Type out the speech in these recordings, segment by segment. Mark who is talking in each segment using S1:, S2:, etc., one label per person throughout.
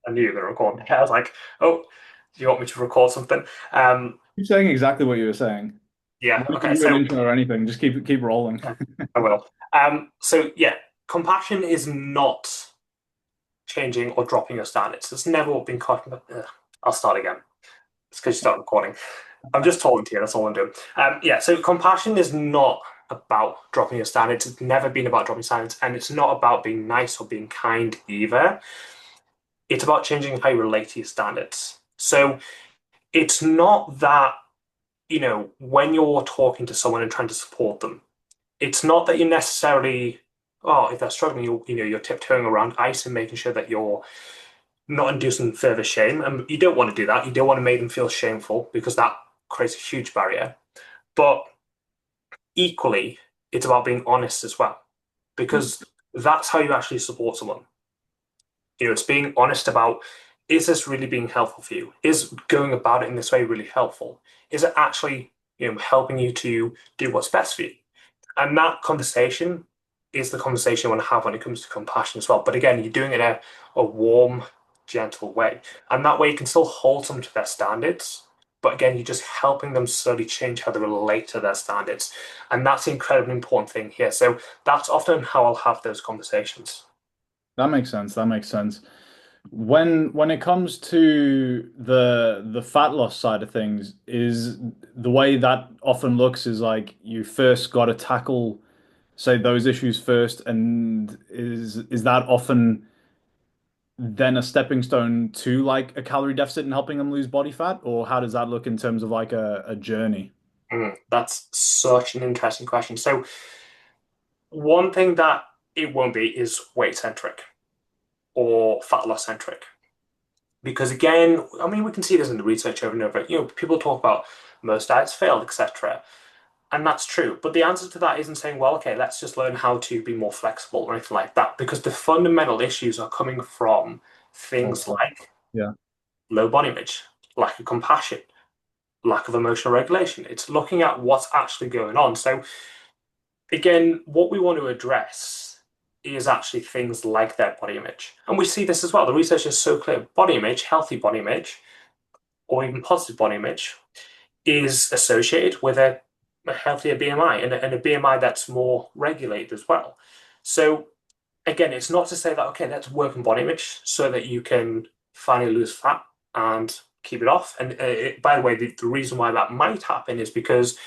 S1: I knew you were going to record me. I was like, oh, do you want me to record something?
S2: Keep saying exactly what you were saying. I
S1: Yeah,
S2: won't give
S1: okay,
S2: you an
S1: so
S2: intro or anything. Just keep rolling.
S1: I will. So yeah, compassion is not changing or dropping your standards. It's never been I'll start again. It's because you start recording. I'm just talking to you, that's all I'm doing. Yeah, so compassion is not about dropping your standards. It's never been about dropping standards, and it's not about being nice or being kind either. It's about changing how you relate to your standards. So it's not that, when you're talking to someone and trying to support them, it's not that you're necessarily, oh, if they're struggling, you're tiptoeing around ice and making sure that you're not inducing further shame. And you don't want to do that. You don't want to make them feel shameful because that creates a huge barrier. But equally, it's about being honest as well, because that's how you actually support someone. It's being honest about, is this really being helpful for you? Is going about it in this way really helpful? Is it actually, helping you to do what's best for you? And that conversation is the conversation you want to have when it comes to compassion as well. But again, you're doing it in a warm, gentle way. And that way you can still hold them to their standards. But again, you're just helping them slowly change how they relate to their standards. And that's the incredibly important thing here. So that's often how I'll have those conversations.
S2: That makes sense. That makes sense. When it comes to the fat loss side of things, is the way that often looks is like you first got to tackle, say, those issues first, and is that often then a stepping stone to like a calorie deficit and helping them lose body fat, or how does that look in terms of like a journey?
S1: That's such an interesting question. So, one thing that it won't be is weight centric or fat loss centric. Because again, I mean, we can see this in the research over and over. People talk about most diets failed, etc. And that's true. But the answer to that isn't saying, well, okay, let's just learn how to be more flexible or anything like that. Because the fundamental issues are coming from things
S2: Okay.
S1: like
S2: Yeah.
S1: low body image, lack of compassion, lack of emotional regulation. It's looking at what's actually going on. So again, what we want to address is actually things like their body image. And we see this as well. The research is so clear. Body image, healthy body image, or even positive body image, is associated with a healthier BMI and a BMI that's more regulated as well. So again, it's not to say that, okay, let's work on body image so that you can finally lose fat and keep it off. And by the way, the reason why that might happen is because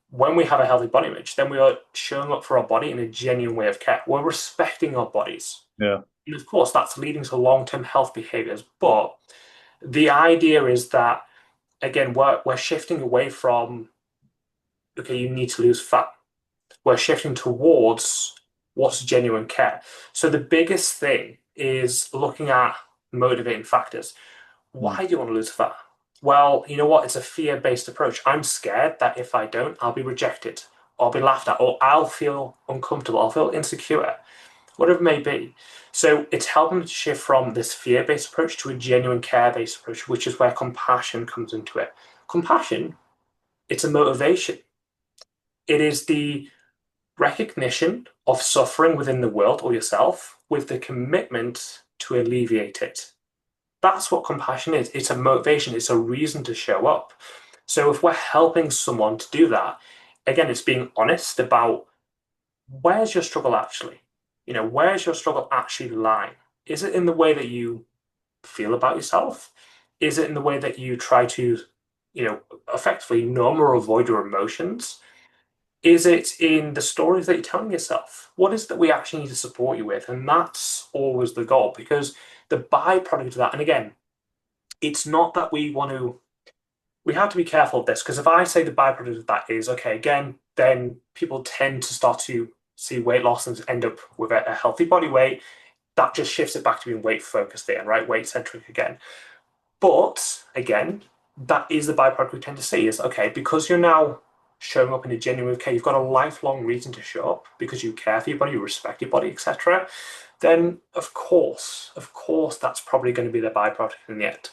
S1: when we have a healthy body image, then we are showing up for our body in a genuine way of care. We're respecting our bodies.
S2: Yeah.
S1: And of course, that's leading to long-term health behaviors. But the idea is that, again, we're shifting away from, okay, you need to lose fat. We're shifting towards what's genuine care. So the biggest thing is looking at motivating factors.
S2: Mm.
S1: Why do you want to lose fat? Well, you know what? It's a fear-based approach. I'm scared that if I don't, I'll be rejected, I'll be laughed at, or I'll feel uncomfortable, I'll feel insecure, whatever it may be. So it's helping to shift from this fear-based approach to a genuine care-based approach, which is where compassion comes into it. Compassion, it's a motivation. It is the recognition of suffering within the world or yourself with the commitment to alleviate it. That's what compassion is. It's a motivation, it's a reason to show up. So if we're helping someone to do that, again, it's being honest about where's your struggle actually? Where's your struggle actually lying? Is it in the way that you feel about yourself? Is it in the way that you try to, effectively numb or avoid your emotions? Is it in the stories that you're telling yourself? What is it that we actually need to support you with? And that's always the goal because the byproduct of that, and again, it's not that we have to be careful of this because if I say the byproduct of that is, okay, again, then people tend to start to see weight loss and end up with a healthy body weight. That just shifts it back to being weight focused again, right? Weight centric again. But again, that is the byproduct we tend to see is okay, because you're now showing up in a genuine care, you've got a lifelong reason to show up because you care for your body, you respect your body, etc. Then of course, that's probably going to be the byproduct in the end.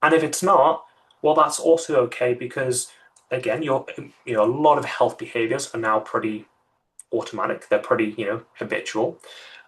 S1: And if it's not, well, that's also okay because again, a lot of health behaviors are now pretty automatic. They're pretty, habitual.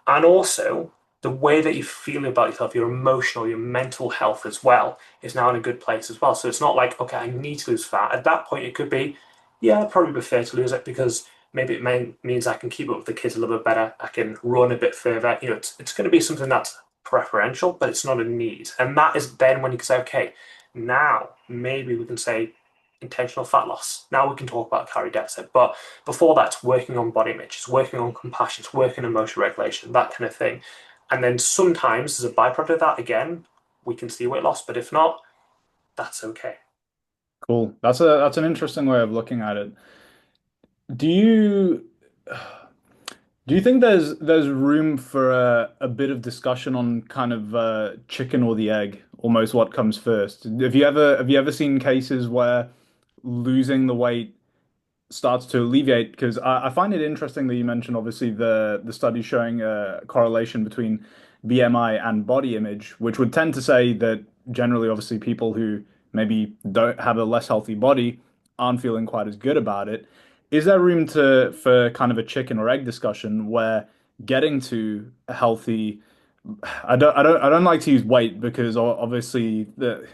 S1: And also, the way that you feel about yourself, your emotional, your mental health as well, is now in a good place as well. So it's not like, okay, I need to lose fat. At that point, it could be, yeah, I'd probably prefer to lose it because maybe means I can keep up with the kids a little bit better. I can run a bit further. It's going to be something that's preferential, but it's not a need. And that is then when you can say, okay, now maybe we can say intentional fat loss. Now we can talk about calorie deficit. But before that, it's working on body image, it's working on compassion, it's working on emotional regulation, that kind of thing. And then sometimes, as a byproduct of that, again, we can see weight loss. But if not, that's okay.
S2: Cool. That's an interesting way of looking at it. Do you do you think there's room for a bit of discussion on kind of chicken or the egg, almost what comes first? Have you ever seen cases where losing the weight starts to alleviate? Because I find it interesting that you mentioned obviously the study showing a correlation between BMI and body image, which would tend to say that generally, obviously, people who maybe don't have a less healthy body aren't feeling quite as good about it. Is there room to for kind of a chicken or egg discussion where getting to a healthy I don't like to use weight because obviously the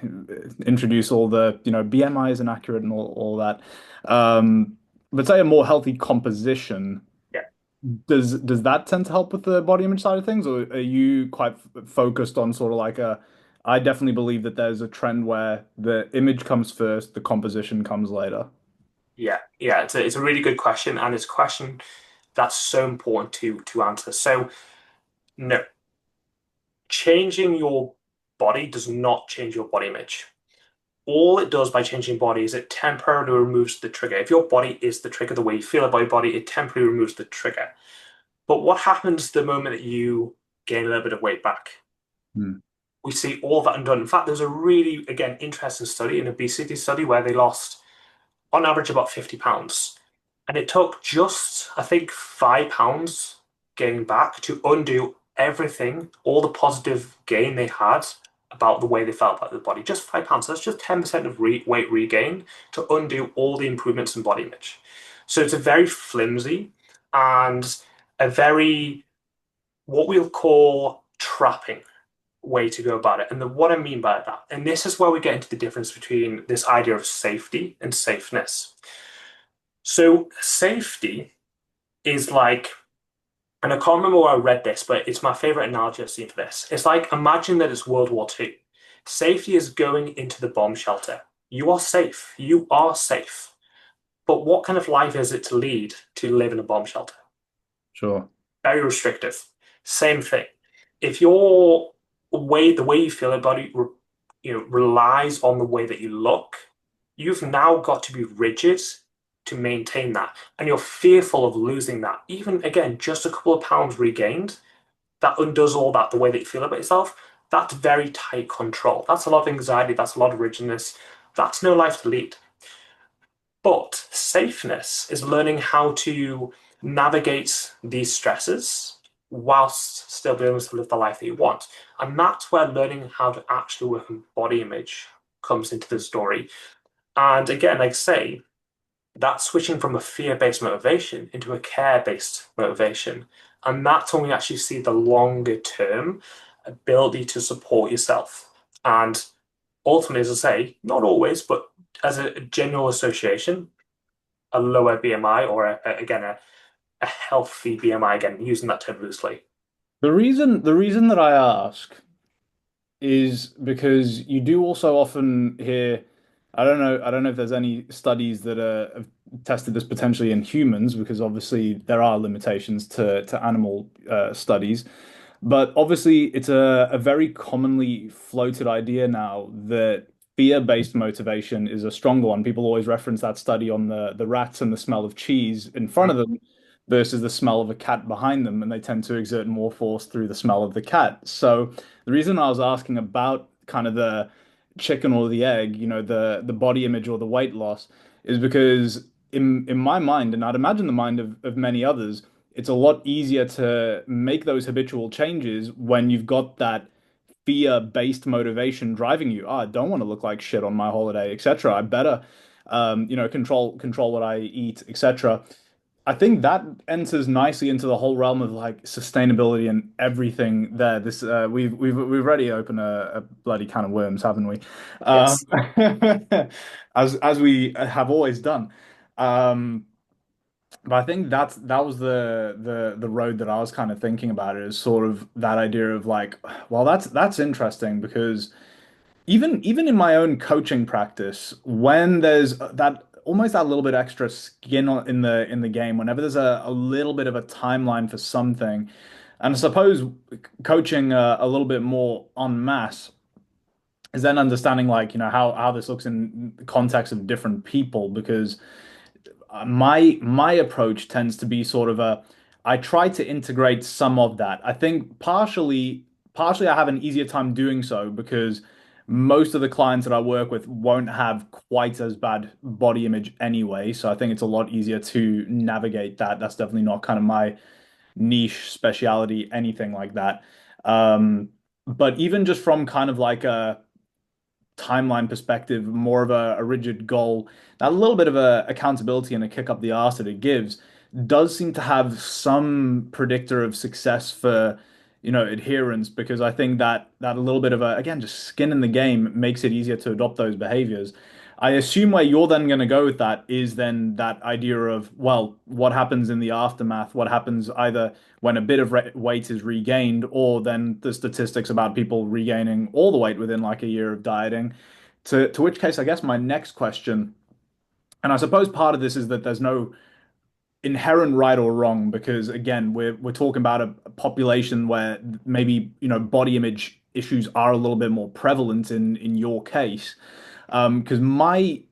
S2: introduce all the, BMI is inaccurate and all that. Um, but say a more healthy composition,
S1: Yeah.
S2: does that tend to help with the body image side of things, or are you quite focused on sort of like I definitely believe that there's a trend where the image comes first, the composition comes later.
S1: Yeah. It's a really good question, and it's a question that's so important to answer. So, no, changing your body does not change your body image. All it does by changing body is it temporarily removes the trigger. If your body is the trigger, the way you feel about your body, it temporarily removes the trigger. But what happens the moment that you gain a little bit of weight back?
S2: Hmm.
S1: We see all that undone. In fact, there's a really, again, interesting study, an obesity study, where they lost, on average, about 50 pounds. And it took just, I think, 5 pounds getting back to undo everything, all the positive gain they had about the way they felt about their body. Just 5 pounds. So that's just 10% of weight regain to undo all the improvements in body image. So it's a very flimsy and a very, what we'll call trapping way to go about it. And what I mean by that, and this is where we get into the difference between this idea of safety and safeness. So, safety is like, and I can't remember where I read this, but it's my favorite analogy I've seen for this. It's like, imagine that it's World War II. Safety is going into the bomb shelter. You are safe. You are safe. But what kind of life is it to lead to live in a bomb shelter?
S2: Sure.
S1: Very restrictive. Same thing. If your the way you feel about it, relies on the way that you look, you've now got to be rigid to maintain that, and you're fearful of losing that. Even again, just a couple of pounds regained, that undoes all that. The way that you feel about yourself, that's very tight control. That's a lot of anxiety. That's a lot of rigidness. That's no life to lead. But safeness is learning how to navigate these stresses whilst still being able to live the life that you want. And that's where learning how to actually work on body image comes into the story. And again, like I say, that's switching from a fear-based motivation into a care-based motivation. And that's when we actually see the longer term ability to support yourself. And ultimately, as I say, not always, but as a general association, a lower BMI or again a healthy BMI, again using that term loosely.
S2: The reason that I ask is because you do also often hear, I don't know if there's any studies that have tested this potentially in humans, because obviously there are limitations to animal studies. But obviously, it's a very commonly floated idea now that fear-based motivation is a stronger one. People always reference that study on the rats and the smell of cheese in front of them versus the smell of a cat behind them, and they tend to exert more force through the smell of the cat. So the reason I was asking about kind of the chicken or the egg, the body image or the weight loss, is because in my mind, and I'd imagine the mind of many others, it's a lot easier to make those habitual changes when you've got that fear-based motivation driving you. I don't want to look like shit on my holiday, etc. I better, control what I eat, etc. I think that enters nicely into the whole realm of like sustainability and everything there. This we've already opened a bloody can of worms, haven't we? Um,
S1: Yes.
S2: as we have always done. Um, but I think that was the road that I was kind of thinking about it, is sort of that idea of like, well, that's interesting because even in my own coaching practice, when there's that almost that little bit extra skin in the game, whenever there's a little bit of a timeline for something, and I suppose coaching a little bit more en masse is then understanding like, how this looks in the context of different people, because my approach tends to be sort of a I try to integrate some of that. I think partially I have an easier time doing so because most of the clients that I work with won't have quite as bad body image anyway. So I think it's a lot easier to navigate that. That's definitely not kind of my niche speciality, anything like that. But even just from kind of like a timeline perspective, more of a rigid goal, that little bit of a accountability and a kick up the arse that it gives does seem to have some predictor of success for, adherence, because I think that a little bit of a, again, just skin in the game makes it easier to adopt those behaviors. I assume where you're then going to go with that is then that idea of, well, what happens in the aftermath? What happens either when a bit of weight is regained, or then the statistics about people regaining all the weight within like a year of dieting. To which case, I guess my next question, and I suppose part of this is that there's no inherent right or wrong, because again, we're talking about a population where maybe, body image issues are a little bit more prevalent in your case. Because my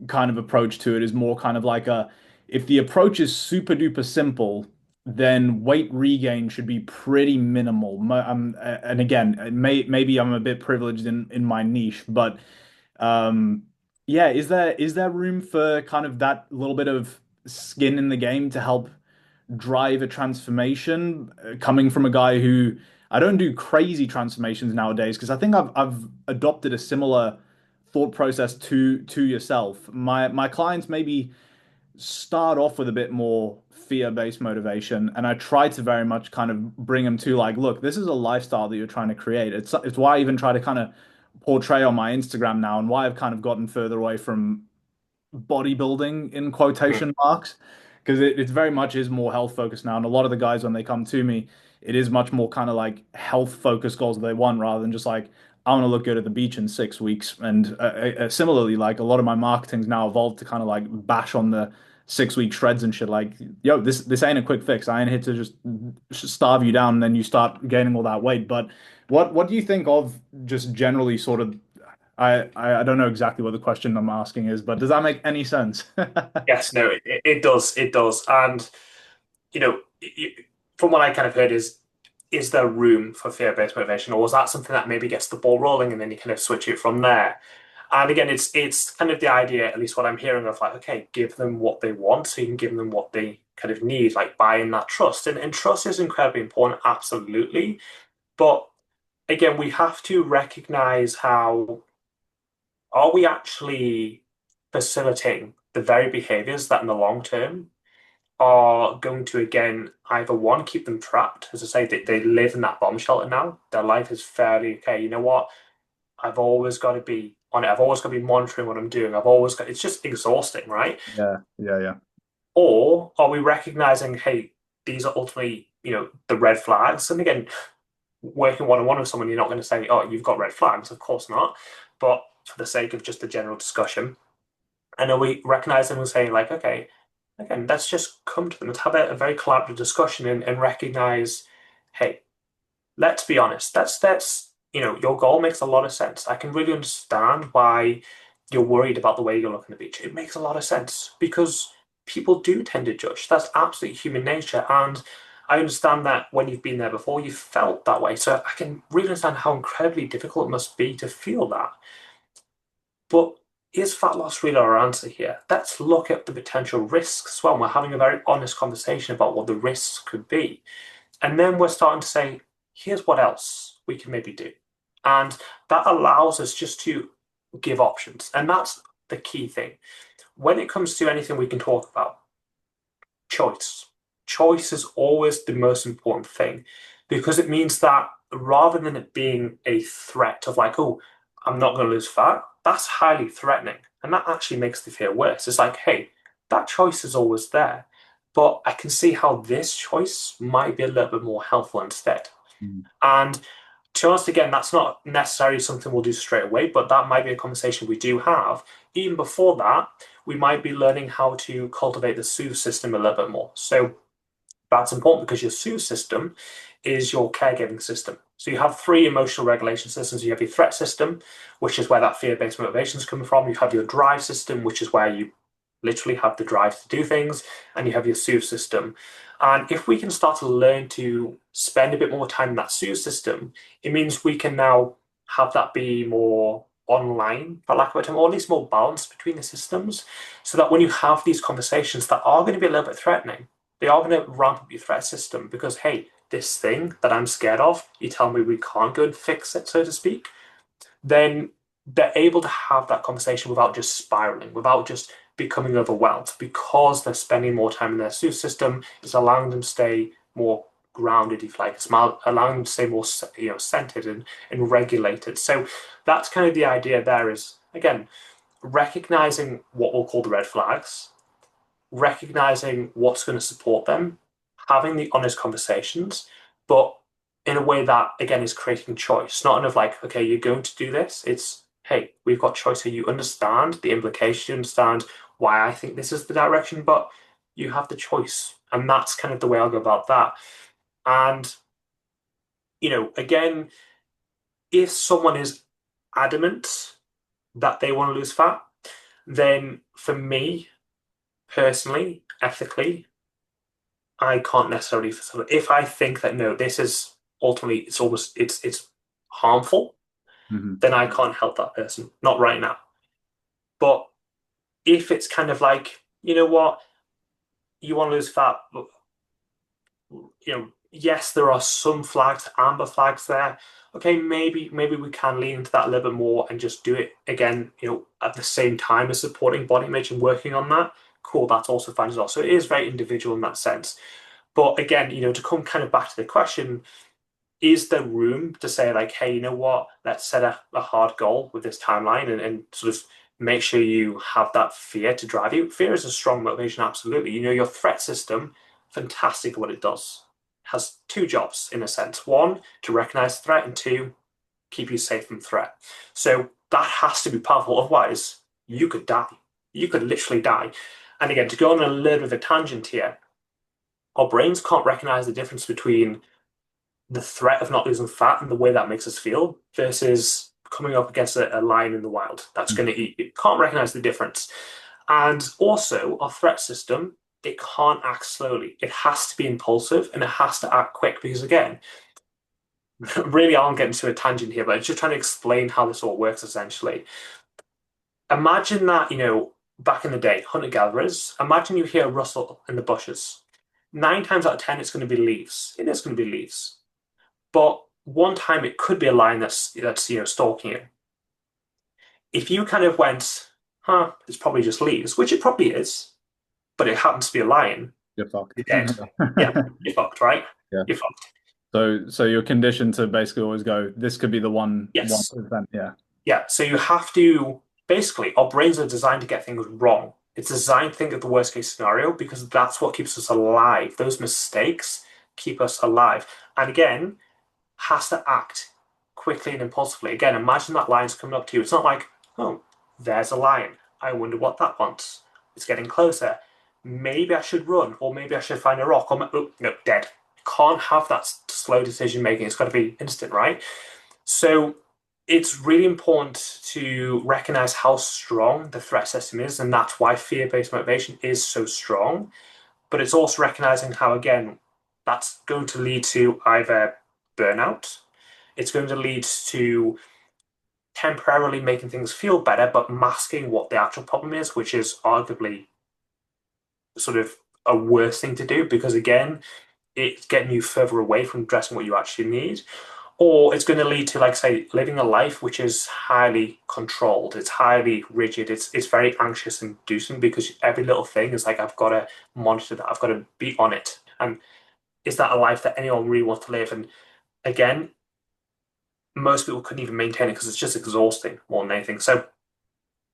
S2: kind of approach to it is more kind of like a, if the approach is super duper simple, then weight regain should be pretty minimal. And again, maybe I'm a bit privileged in my niche, but um, yeah, is there room for kind of that little bit of skin in the game to help drive a transformation, coming from a guy who I don't do crazy transformations nowadays, because I think I've adopted a similar thought process to yourself. My clients maybe start off with a bit more fear-based motivation, and I try to very much kind of bring them to like, look, this is a lifestyle that you're trying to create. It's why I even try to kind of portray on my Instagram now, and why I've kind of gotten further away from bodybuilding in
S1: Mm.
S2: quotation marks, because it very much is more health focused now. And a lot of the guys, when they come to me, it is much more kind of like health focused goals that they want, rather than just like, I want to look good at the beach in 6 weeks. And similarly, like a lot of my marketing's now evolved to kind of like bash on the 6 week shreds and shit. Like, yo, this ain't a quick fix. I ain't here to just starve you down and then you start gaining all that weight. But what do you think of just generally sort of, I don't know exactly what the question I'm asking is, but does that make any sense?
S1: Yes, no, it does. It does. And, you know, from what I kind of heard is there room for fear-based motivation, or is that something that maybe gets the ball rolling and then you kind of switch it from there? And again, it's kind of the idea, at least what I'm hearing of like, okay, give them what they want, so you can give them what they kind of need, like buying that trust. And trust is incredibly important, absolutely. But again, we have to recognize how are we actually facilitating the very behaviors that in the long term are going to again either one keep them trapped, as I say, they live in that bomb shelter now. Their life is fairly okay. You know what? I've always got to be on it. I've always got to be monitoring what I'm doing. I've always got. It's just exhausting, right?
S2: Yeah, yeah, yeah.
S1: Or are we recognizing, hey, these are ultimately, the red flags? And again, working one on one with someone, you're not going to say, oh, you've got red flags. Of course not. But for the sake of just the general discussion, and are we recognizing and saying, like, okay, again, let's just come to them. Let's have a very collaborative discussion and recognize, hey, let's be honest. That's your goal makes a lot of sense. I can really understand why you're worried about the way you look on the beach. It makes a lot of sense because people do tend to judge. That's absolutely human nature. And I understand that when you've been there before, you felt that way. So I can really understand how incredibly difficult it must be to feel that. But is fat loss really our answer here? Let's look at the potential risks as well. We're having a very honest conversation about what the risks could be. And then we're starting to say, here's what else we can maybe do. And that allows us just to give options. And that's the key thing. When it comes to anything we can talk about, choice. Choice is always the most important thing because it means that rather than it being a threat of like, oh, I'm not going to lose fat, that's highly threatening. And that actually makes the fear worse. It's like, hey, that choice is always there. But I can see how this choice might be a little bit more helpful instead.
S2: Mm.
S1: And to be honest, again, that's not necessarily something we'll do straight away, but that might be a conversation we do have. Even before that, we might be learning how to cultivate the soothe system a little bit more. So that's important because your soothe system is your caregiving system. So you have three emotional regulation systems. You have your threat system, which is where that fear-based motivation is coming from. You have your drive system, which is where you literally have the drive to do things, and you have your soothe system. And if we can start to learn to spend a bit more time in that soothe system, it means we can now have that be more online, for lack of a term, or at least more balanced between the systems, so that when you have these conversations that are going to be a little bit threatening, they are going to ramp up your threat system because, hey, this thing that I'm scared of, you tell me we can't go and fix it, so to speak, then they're able to have that conversation without just spiraling, without just becoming overwhelmed, because they're spending more time in their soothe system. It's allowing them to stay more grounded, if you like. It's allowing them to stay more, centered and regulated. So that's kind of the idea there is, again, recognizing what we'll call the red flags, recognizing what's going to support them, having the honest conversations, but in a way that, again, is creating choice. Not enough like, okay, you're going to do this. It's, hey, we've got choice here. You understand the implication, you understand why I think this is the direction, but you have the choice. And that's kind of the way I'll go about that. And, again, if someone is adamant that they want to lose fat, then for me personally, ethically, I can't necessarily facilitate. If I think that no, this is ultimately it's harmful,
S2: Mhm.
S1: then I can't help that person. Not right now. But if it's kind of like, you know what, you want to lose fat, but yes, there are some flags, amber flags there. Okay, maybe we can lean into that a little bit more and just do it again, at the same time as supporting body image and working on that. Cool, that's also fine as well. So it is very individual in that sense. But again, to come kind of back to the question, is there room to say like, hey, you know what, let's set a hard goal with this timeline and sort of make sure you have that fear to drive you. Fear is a strong motivation, absolutely. Your threat system, fantastic at what it does. Has two jobs in a sense. One, to recognize threat, and two, keep you safe from threat. So that has to be powerful. Otherwise, you could die. You could literally die. And again, to go on a little bit of a tangent here, our brains can't recognize the difference between the threat of not losing fat and the way that makes us feel versus coming up against a lion in the wild that's going to eat you. Can't recognize the difference. And also, our threat system, it can't act slowly. It has to be impulsive and it has to act quick because, again, really, I'll get into a tangent here, but I'm just trying to explain how this all works essentially. Imagine that, back in the day, hunter gatherers, imagine you hear a rustle in the bushes. 9 times out of 10, it's going to be leaves. It is going to be leaves. But one time it could be a lion that's stalking you. If you kind of went, it's probably just leaves, which it probably is, but it happens to be a lion,
S2: You're fucked.
S1: you're dead. Yeah, you're fucked, right?
S2: Yeah.
S1: You're fucked.
S2: So you're conditioned to basically always go, this could be the one
S1: Yes.
S2: event. Yeah.
S1: Yeah. So you have to basically, our brains are designed to get things wrong. It's designed to think of the worst case scenario because that's what keeps us alive. Those mistakes keep us alive. And again, has to act quickly and impulsively. Again, imagine that lion's coming up to you. It's not like, oh, there's a lion. I wonder what that wants. It's getting closer. Maybe I should run, or maybe I should find a rock. Or oh, no, dead. Can't have that slow decision making. It's got to be instant, right? So it's really important to recognize how strong the threat system is, and that's why fear-based motivation is so strong. But it's also recognizing how, again, that's going to lead to either burnout, it's going to lead to temporarily making things feel better, but masking what the actual problem is, which is arguably sort of a worse thing to do because, again, it's getting you further away from addressing what you actually need. or it's going to lead to, like, say, living a life which is highly controlled. It's highly rigid. It's very anxious inducing because every little thing is like I've got to monitor that. I've got to be on it. And is that a life that anyone really wants to live? And again, most people couldn't even maintain it because it's just exhausting more than anything. So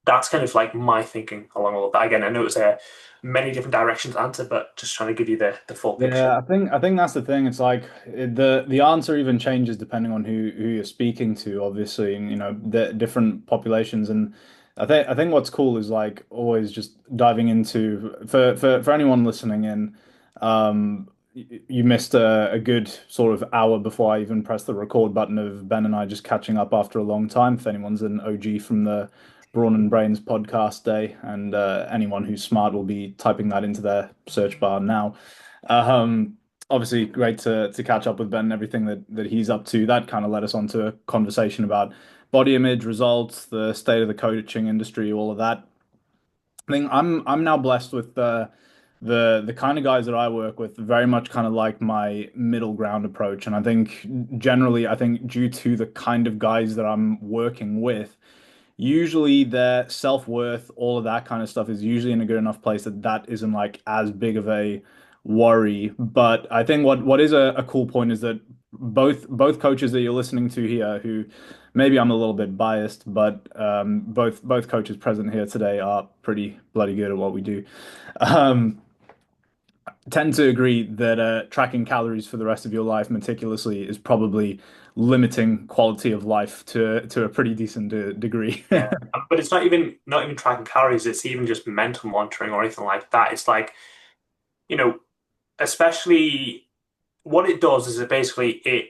S1: that's kind of like my thinking along all of that. Again, I know it's a many different directions to answer, but just trying to give you the full picture.
S2: Yeah, I think that's the thing. It's like the answer even changes depending on who you're speaking to, obviously, and the different populations. And I think what's cool is like always just diving into for anyone listening in, you missed a good sort of hour before I even pressed the record button of Ben and I just catching up after a long time. If anyone's an OG from the Brawn and Brains podcast day, and anyone who's smart will be typing that into their search bar now. Obviously, great to catch up with Ben and everything that he's up to. That kind of led us on to a conversation about body image, results, the state of the coaching industry, all of that. I think I'm now blessed with the kind of guys that I work with very much kind of like my middle ground approach. And I think generally, I think due to the kind of guys that I'm working with, usually their self-worth, all of that kind of stuff is usually in a good enough place that that isn't like as big of a worry. But I think what is a cool point is that both coaches that you're listening to here, who maybe I'm a little bit biased, but both coaches present here today are pretty bloody good at what we do. Um, Tend to agree that tracking calories for the rest of your life meticulously is probably limiting quality of life to a pretty decent degree.
S1: Yeah, but it's not even tracking calories. It's even just mental monitoring or anything like that. It's like, you know, especially what it does is it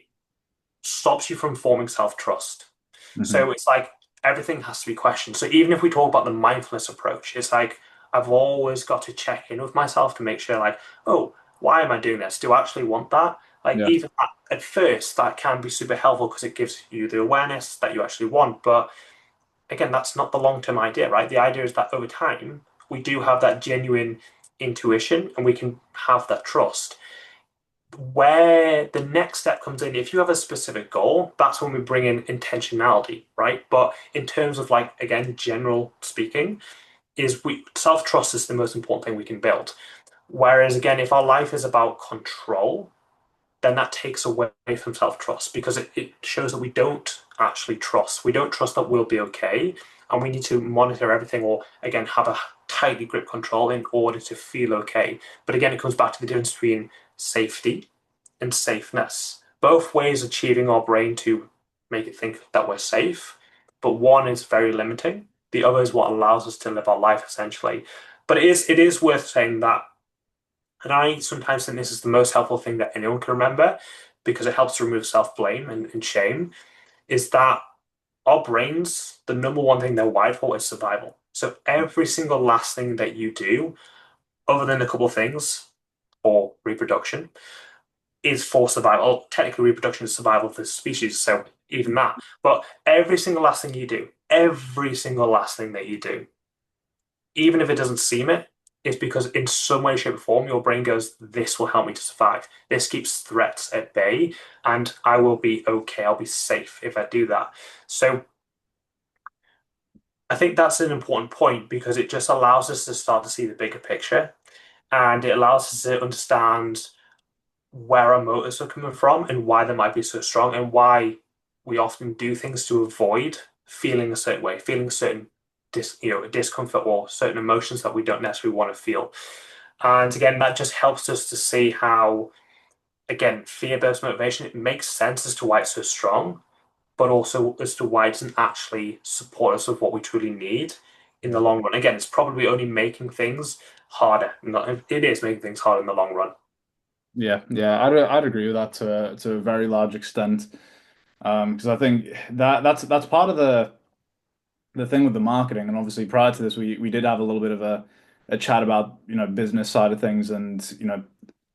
S1: stops you from forming self-trust.
S2: Mhm.
S1: So it's like everything has to be questioned. So even if we talk about the mindfulness approach, it's like I've always got to check in with myself to make sure, like, oh, why am I doing this? Do I actually want that? Like,
S2: Yeah.
S1: even at first, that can be super helpful because it gives you the awareness that you actually want. But again, that's not the long-term idea, right? The idea is that over time, we do have that genuine intuition and we can have that trust. Where the next step comes in, if you have a specific goal, that's when we bring in intentionality, right? But in terms of, like, again, general speaking, is we self-trust is the most important thing we can build. Whereas again, if our life is about control, then that takes away from self-trust because it shows that we don't actually trust. We don't trust that we'll be okay. And we need to monitor everything or again have a tightly grip control in order to feel okay. But again, it comes back to the difference between safety and safeness. Both ways achieving our brain to make it think that we're safe, but one is very limiting. The other is what allows us to live our life essentially. But it is worth saying that, and I sometimes think this is the most helpful thing that anyone can remember because it helps to remove self-blame and shame, is that our brains, the number one thing they're wired for is survival. So every single last thing that you do, other than a couple of things, or reproduction, is for survival. Technically, reproduction is survival of the species, so even that. But every single last thing you do, every single last thing that you do, even if it doesn't seem it, is because in some way, shape, or form, your brain goes, this will help me to survive. This keeps threats at bay, and I will be okay. I'll be safe if I do that. So I think that's an important point because it just allows us to start to see the bigger picture and it allows us to understand where our motives are coming from and why they might be so strong and why we often do things to avoid feeling a certain way, feeling certain discomfort or certain emotions that we don't necessarily want to feel. And again, that just helps us to see how, again, fear-based motivation, it makes sense as to why it's so strong, but also as to why it doesn't actually support us with what we truly need in the long run. Again, it's probably only making things harder. It is making things harder in the long run.
S2: Yeah, yeah, I'd agree with that to a very large extent. Because I think that's part of the thing with the marketing. And obviously, prior to this, we did have a little bit of a chat about business side of things and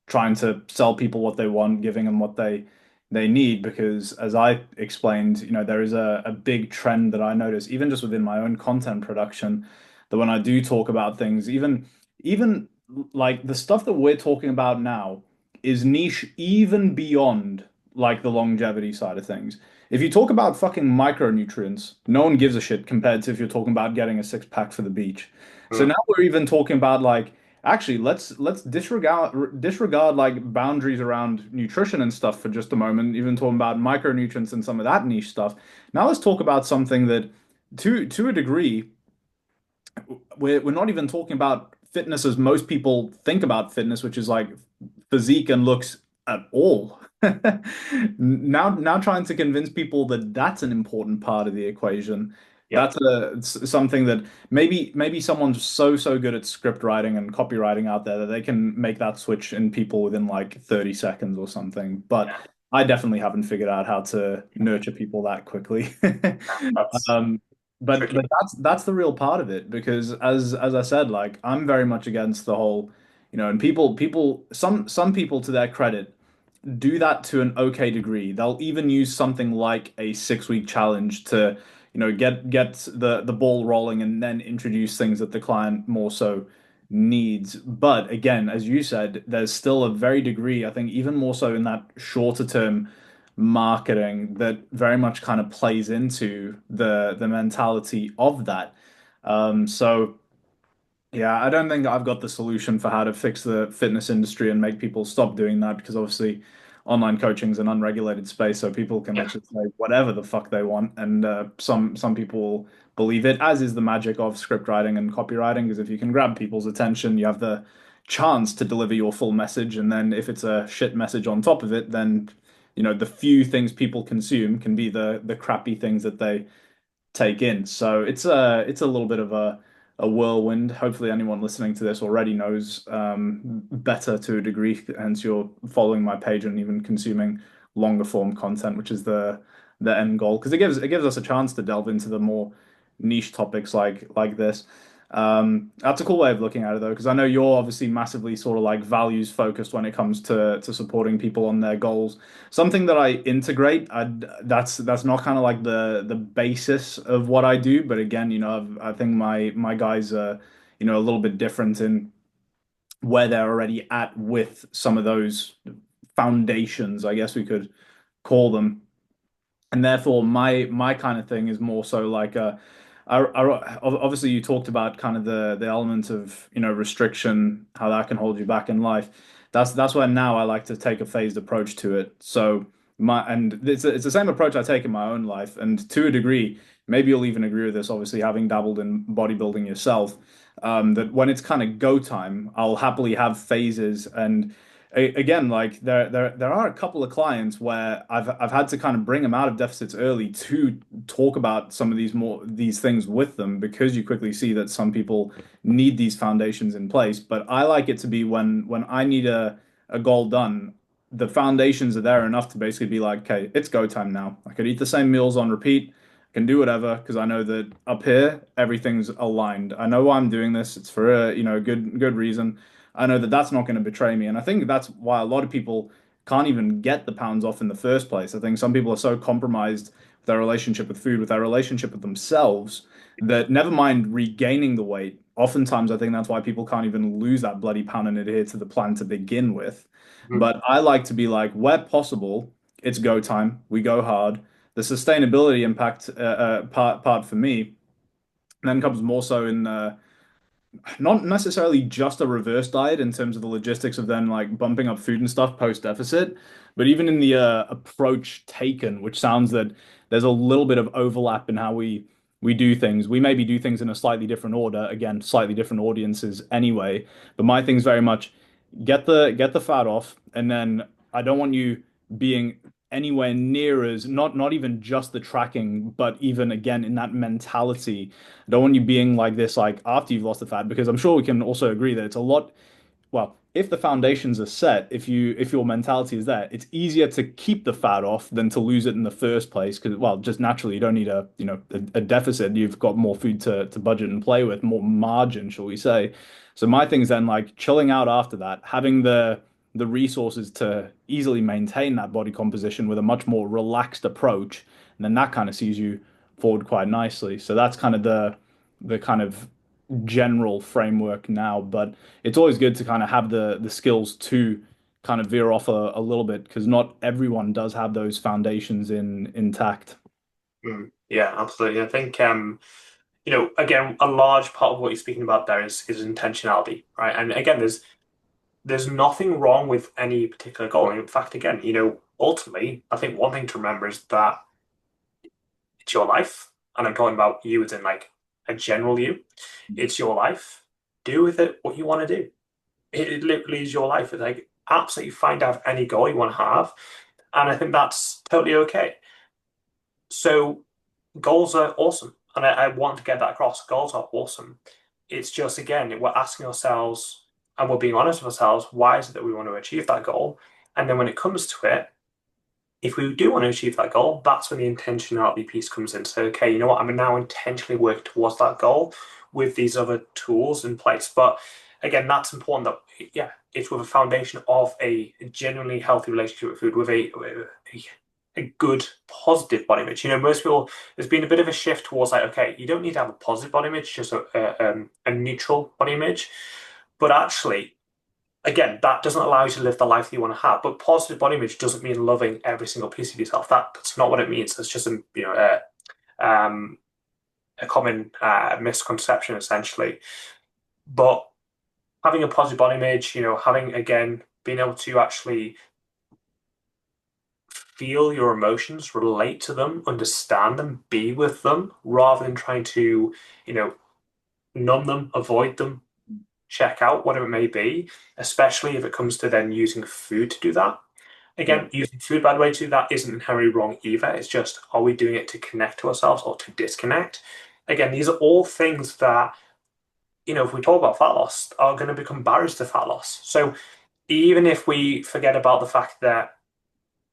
S2: trying to sell people what they want, giving them what they need. Because as I explained, there is a big trend that I notice, even just within my own content production, that when I do talk about things, even like the stuff that we're talking about now is niche even beyond like the longevity side of things. If you talk about fucking micronutrients, no one gives a shit compared to if you're talking about getting a six pack for the beach. So
S1: Mm.
S2: now we're even talking about like actually let's disregard like boundaries around nutrition and stuff for just a moment, even talking about micronutrients and some of that niche stuff. Now let's talk about something that to a degree we're not even talking about fitness as most people think about fitness, which is like physique and looks at all. Now trying to convince people that that's an important part of the equation.
S1: Yep.
S2: It's something that maybe someone's so good at script writing and copywriting out there that they can make that switch in people within like 30 seconds or something. But
S1: Yeah.
S2: I definitely haven't figured out how to nurture people that quickly.
S1: That's
S2: Um, but
S1: tricky.
S2: that's the real part of it because as I said, like I'm very much against the whole, and people some people to their credit do that to an okay degree. They'll even use something like a 6 week challenge to, get the ball rolling and then introduce things that the client more so needs. But again, as you said, there's still a very degree, I think even more so in that shorter term marketing that very much kind of plays into the mentality of that. So yeah, I don't think I've got the solution for how to fix the fitness industry and make people stop doing that because obviously online coaching is an unregulated space, so people can
S1: Yeah.
S2: literally say whatever the fuck they want, and some people will believe it, as is the magic of script writing and copywriting, because if you can grab people's attention, you have the chance to deliver your full message, and then if it's a shit message on top of it, then the few things people consume can be the crappy things that they take in. So it's a little bit of a whirlwind. Hopefully, anyone listening to this already knows better to a degree, hence you're following my page and even consuming longer form content, which is the end goal. Because it gives us a chance to delve into the more niche topics like this. That's a cool way of looking at it though, because I know you're obviously massively sort of like values focused when it comes to supporting people on their goals. Something that I integrate, that's not kind of like the basis of what I do, but again, I think my guys are, a little bit different in where they're already at with some of those foundations, I guess we could call them. And therefore, my kind of thing is more so like obviously you talked about kind of the element of restriction, how that can hold you back in life. That's where now I like to take a phased approach to it. So it's the same approach I take in my own life, and to a degree, maybe you'll even agree with this. Obviously, having dabbled in bodybuilding yourself, that when it's kind of go time, I'll happily have phases and again, like there are a couple of clients where I've had to kind of bring them out of deficits early to talk about some of these things with them because you quickly see that some people need these foundations in place. But I like it to be when I need a goal done, the foundations are there enough to basically be like, okay, it's go time now. I could eat the same meals on repeat. I can do whatever because I know that up here everything's aligned. I know why I'm doing this. It's for a good reason. I know that that's not going to betray me. And I think that's why a lot of people can't even get the pounds off in the first place. I think some people are so compromised with their relationship with food, with their relationship with themselves, that never mind regaining the weight. Oftentimes, I think that's why people can't even lose that bloody pound and adhere to the plan to begin with.
S1: Mhm.
S2: But I like to be like, where possible, it's go time. We go hard. The sustainability impact part for me then comes more so in not necessarily just a reverse diet in terms of the logistics of then like bumping up food and stuff post deficit, but even in the approach taken, which sounds that there's a little bit of overlap in how we do things. We maybe do things in a slightly different order, again, slightly different audiences anyway. But my thing's very much get the fat off, and then I don't want you being anywhere near as not even just the tracking, but even again in that mentality. I don't want you being like this like after you've lost the fat, because I'm sure we can also agree that it's a lot. Well, if the foundations are set, if your mentality is there, it's easier to keep the fat off than to lose it in the first place. Because well, just naturally, you don't need a deficit. You've got more food to budget and play with, more margin, shall we say? So my thing's then like chilling out after that, having the resources to easily maintain that body composition with a much more relaxed approach, and then that kind of sees you forward quite nicely. So that's kind of the kind of general framework now, but it's always good to kind of have the skills to kind of veer off a little bit because not everyone does have those foundations intact.
S1: Yeah, absolutely. I think again, a large part of what you're speaking about there is intentionality, right? And again, there's nothing wrong with any particular goal. In fact, again, ultimately, I think one thing to remember is that it's your life, and I'm talking about you as in like a general you. It's your life. Do with it what you want to do. It literally is your life. It's like absolutely fine to have any goal you want to have, and I think that's totally okay. So goals are awesome, and I want to get that across. Goals are awesome. It's just again, we're asking ourselves and we're being honest with ourselves, why is it that we want to achieve that goal? And then when it comes to it, if we do want to achieve that goal, that's when the intentionality piece comes in. So, okay, you know what? I'm now intentionally working towards that goal with these other tools in place. But again, that's important that, yeah, it's with a foundation of a genuinely healthy relationship with food, with a good positive body image. Most people, there's been a bit of a shift towards like, okay, you don't need to have a positive body image, just a neutral body image. But actually, again, that doesn't allow you to live the life that you want to have. But positive body image doesn't mean loving every single piece of yourself. That's not what it means. It's just a common misconception essentially. But having a positive body image, having again being able to actually feel your emotions, relate to them, understand them, be with them, rather than trying to, numb them, avoid them, check out, whatever it may be, especially if it comes to then using food to do that.
S2: Yeah.
S1: Again, using food, by the way, to do that isn't inherently wrong either. It's just, are we doing it to connect to ourselves or to disconnect? Again, these are all things that, if we talk about fat loss, are going to become barriers to fat loss. So even if we forget about the fact that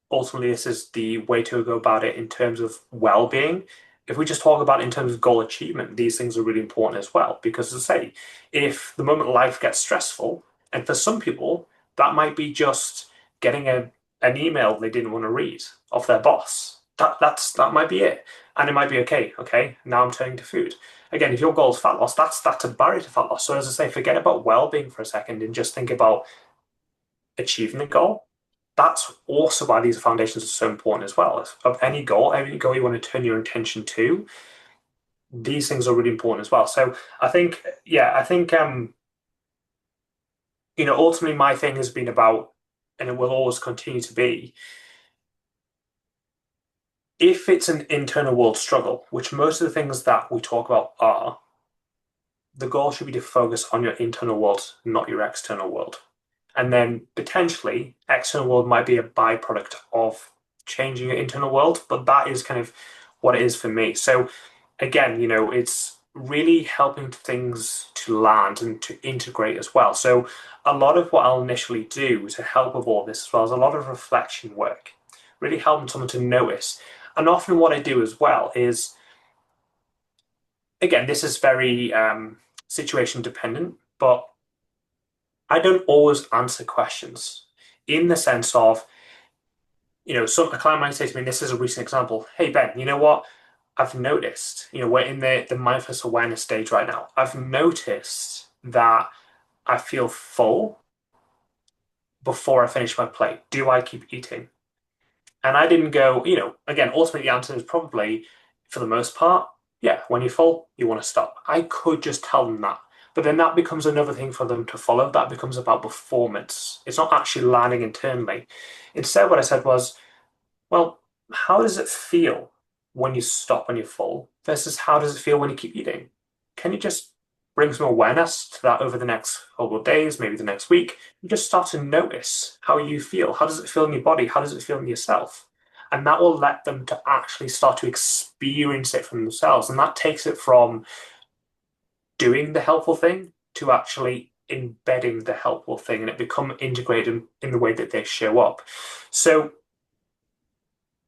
S1: ultimately this is the way to go about it in terms of well-being, if we just talk about it in terms of goal achievement, these things are really important as well. Because as I say, if the moment life gets stressful, and for some people, that might be just getting an email they didn't want to read off their boss. That might be it. And it might be okay, now I'm turning to food. Again, if your goal is fat loss, that's a barrier to fat loss. So as I say, forget about well-being for a second and just think about achieving the goal. That's also why these foundations are so important as well. Of any goal you want to turn your attention to, these things are really important as well. So I think, yeah, ultimately my thing has been about, and it will always continue to be, if it's an internal world struggle, which most of the things that we talk about are, the goal should be to focus on your internal world, not your external world. And then potentially, external world might be a byproduct of changing your internal world, but that is kind of what it is for me. So again, it's really helping things to land and to integrate as well. So a lot of what I'll initially do to help with all this as well is a lot of reflection work, really helping someone to notice. And often what I do as well is, again, this is very situation dependent, but I don't always answer questions in the sense of, a client might say to me, this is a recent example. Hey, Ben, you know what? I've noticed, we're in the mindfulness awareness stage right now. I've noticed that I feel full before I finish my plate. Do I keep eating? And I didn't go, again, ultimately the answer is probably, for the most part, yeah, when you're full, you want to stop. I could just tell them that. But then that becomes another thing for them to follow. That becomes about performance. It's not actually landing internally. Instead, what I said was, well, how does it feel when you stop when you're full versus how does it feel when you keep eating? Can you just bring some awareness to that over the next couple of days, maybe the next week, and just start to notice how you feel? How does it feel in your body? How does it feel in yourself? And that will let them to actually start to experience it for themselves. And that takes it from doing the helpful thing to actually embedding the helpful thing, and it become integrated in the way that they show up. So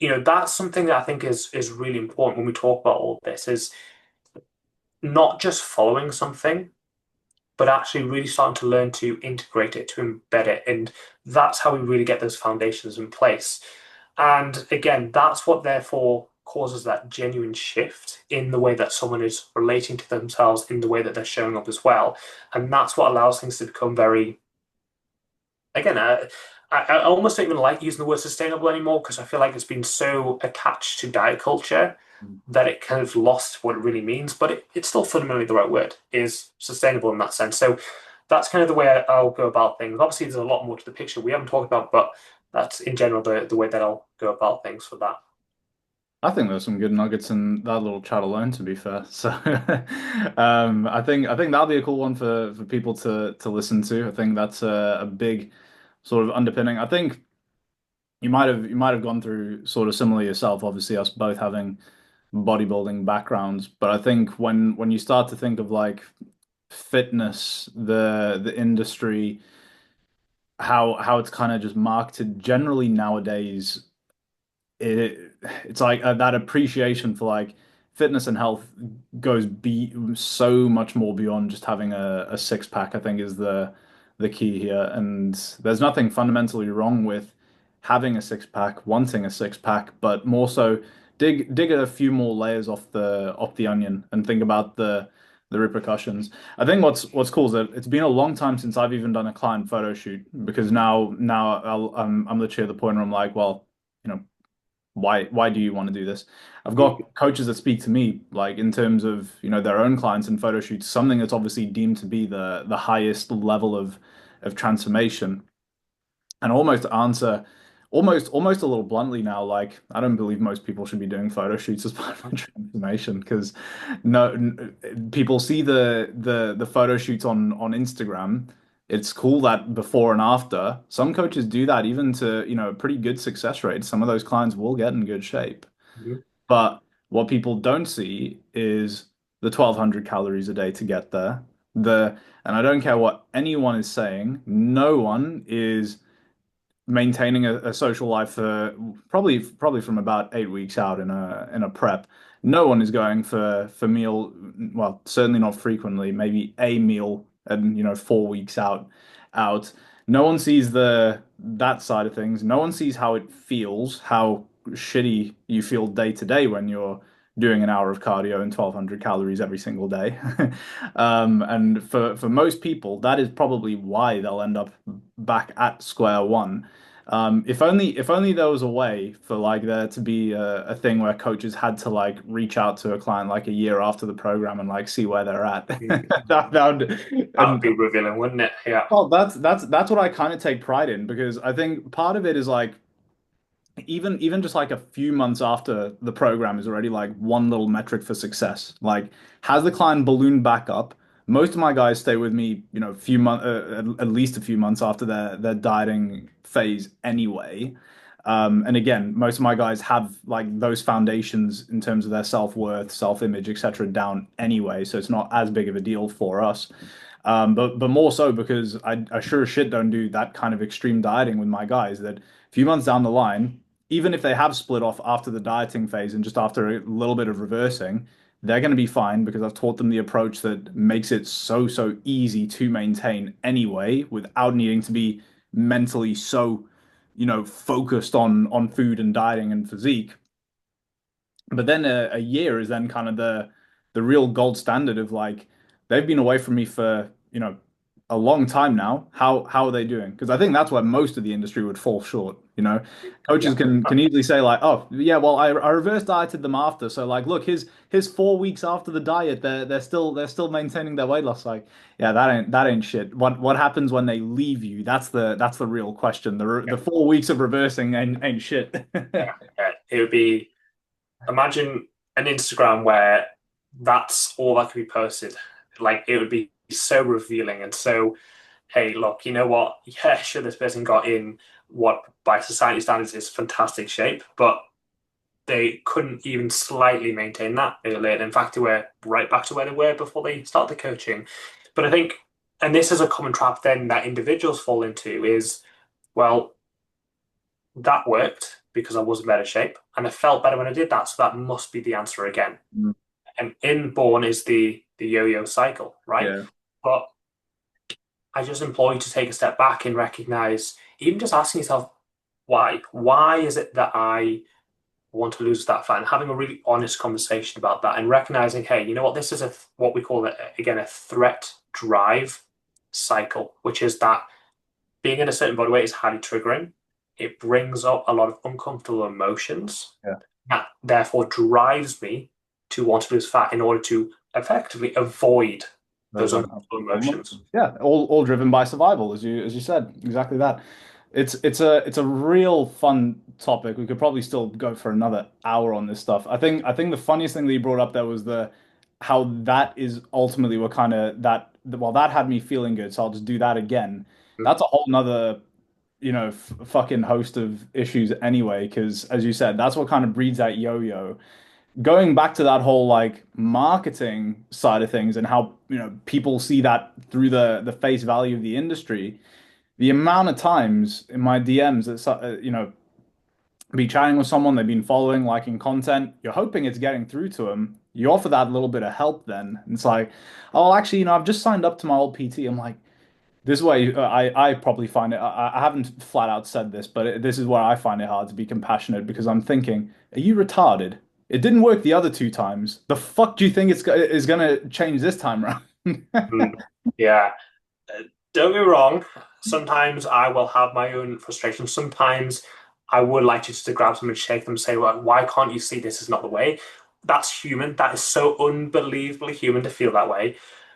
S1: that's something that I think is really important when we talk about all this, is not just following something, but actually really starting to learn to integrate it, to embed it. And that's how we really get those foundations in place. And again, that's what therefore causes that genuine shift in the way that someone is relating to themselves, in the way that they're showing up as well. And that's what allows things to become very, again, I almost don't even like using the word sustainable anymore because I feel like it's been so attached to diet culture that it kind of lost what it really means. But it's still fundamentally the right word, is sustainable in that sense. So that's kind of the way I'll go about things. Obviously, there's a lot more to the picture we haven't talked about, but that's in general the way that I'll go about things for that.
S2: I think there's some good nuggets in that little chat alone, to be fair. So, I think that'll be a cool one for people to listen to. I think that's a big sort of underpinning. I think you might have gone through sort of similar yourself. Obviously, us both having bodybuilding backgrounds, but I think when you start to think of like fitness, the industry, how it's kind of just marketed generally nowadays it's like that appreciation for like fitness and health goes be so much more beyond just having a six pack, I think is the key here. And there's nothing fundamentally wrong with having a six pack, wanting a six pack, but more so dig a few more layers off the onion and think about the repercussions. I think what's cool is that it's been a long time since I've even done a client photo shoot because now I'm literally at the point where I'm like, well, you know, why do you want to do this? I've got coaches that speak to me like in terms of, you know, their own clients and photo shoots, something that's obviously deemed to be the highest level of transformation. And almost to answer almost a little bluntly now, like I don't believe most people should be doing photo shoots as part of a transformation because people see the photo shoots on Instagram. It's cool that before and after. Some coaches do that even to, you know, a pretty good success rate. Some of those clients will get in good shape.
S1: Mhm.
S2: But what people don't see is the 1,200 calories a day to get there. And I don't care what anyone is saying, no one is maintaining a social life for probably from about 8 weeks out in a prep. No one is going for meal, well, certainly not frequently, maybe a meal and 4 weeks out. No one sees the that side of things. No one sees how it feels, how shitty you feel day to day when you're doing an hour of cardio and 1,200 calories every single day. And for most people, that is probably why they'll end up back at square one. If only there was a way for like there to be a thing where coaches had to like reach out to a client like a year after the program and like see where they're at. That would,
S1: That would
S2: and
S1: be revealing, wouldn't it? Yeah.
S2: well, that's what I kind of take pride in because I think part of it is like even just like a few months after the program is already like one little metric for success. Like, has the client ballooned back up? Most of my guys stay with me, you know, a few months, at least a few months after their dieting phase anyway. And again, most of my guys have like those foundations in terms of their self-worth, self-image, etc. down anyway, so it's not as big of a deal for us. But more so because I sure as shit don't do that kind of extreme dieting with my guys that a few months down the line, even if they have split off after the dieting phase and just after a little bit of reversing, they're going to be fine because I've taught them the approach that makes it so easy to maintain anyway without needing to be mentally so, you know, focused on food and dieting and physique. But then a year is then kind of the real gold standard of like they've been away from me for, you know, a long time now. How are they doing? Because I think that's where most of the industry would fall short. You know, coaches
S1: Yeah.
S2: can easily say like, oh yeah, well I reverse dieted them after. So like, look, his 4 weeks after the diet, they're still maintaining their weight loss. Like, yeah, that ain't shit. What happens when they leave you? That's the real question.
S1: Yeah.
S2: The 4 weeks of reversing ain't shit.
S1: Yeah. Yeah. It would be, imagine an Instagram where that's all that could be posted. Like it would be so revealing and so, hey, look, you know what? Yeah, sure, this person got in what by society standards is fantastic shape, but they couldn't even slightly maintain that earlier. In fact, they were right back to where they were before they started the coaching. But I think, and this is a common trap then that individuals fall into is, well, that worked because I was in better shape and I felt better when I did that. So that must be the answer again. And inborn is the yo-yo cycle, right?
S2: Yeah.
S1: But I just implore you to take a step back and recognize, even just asking yourself, why? Why is it that I want to lose that fat? And having a really honest conversation about that and recognizing, hey, you know what? This is what we call it again a threat drive cycle, which is that being in a certain body weight is highly triggering. It brings up a lot of uncomfortable emotions
S2: Yeah.
S1: that therefore drives me to want to lose fat in order to effectively avoid
S2: Those
S1: those uncomfortable
S2: uncomfortable
S1: emotions.
S2: emotions. Yeah, all driven by survival, as you said, exactly that. It's a real fun topic. We could probably still go for another hour on this stuff. I think the funniest thing that you brought up there was the how that is ultimately what kind of that well that had me feeling good, so I'll just do that again. That's a whole nother fucking host of issues anyway, because as you said, that's what kind of breeds that yo-yo. Going back to that whole like marketing side of things and how people see that through the face value of the industry, the amount of times in my DMs that be chatting with someone they've been following, liking content, you're hoping it's getting through to them. You offer that little bit of help, then it's like, oh, actually, I've just signed up to my old PT. I'm like, this way, I probably find it. I haven't flat out said this, but this is where I find it hard to be compassionate because I'm thinking, are you retarded? It didn't work the other two times. The fuck do you think is gonna change this time around?
S1: Mm. Yeah. Uh, don't get me wrong. Sometimes I will have my own frustrations. Sometimes I would like to just to grab them and shake them and say, well, why can't you see this is not the way? That's human. That is so unbelievably human to feel that way.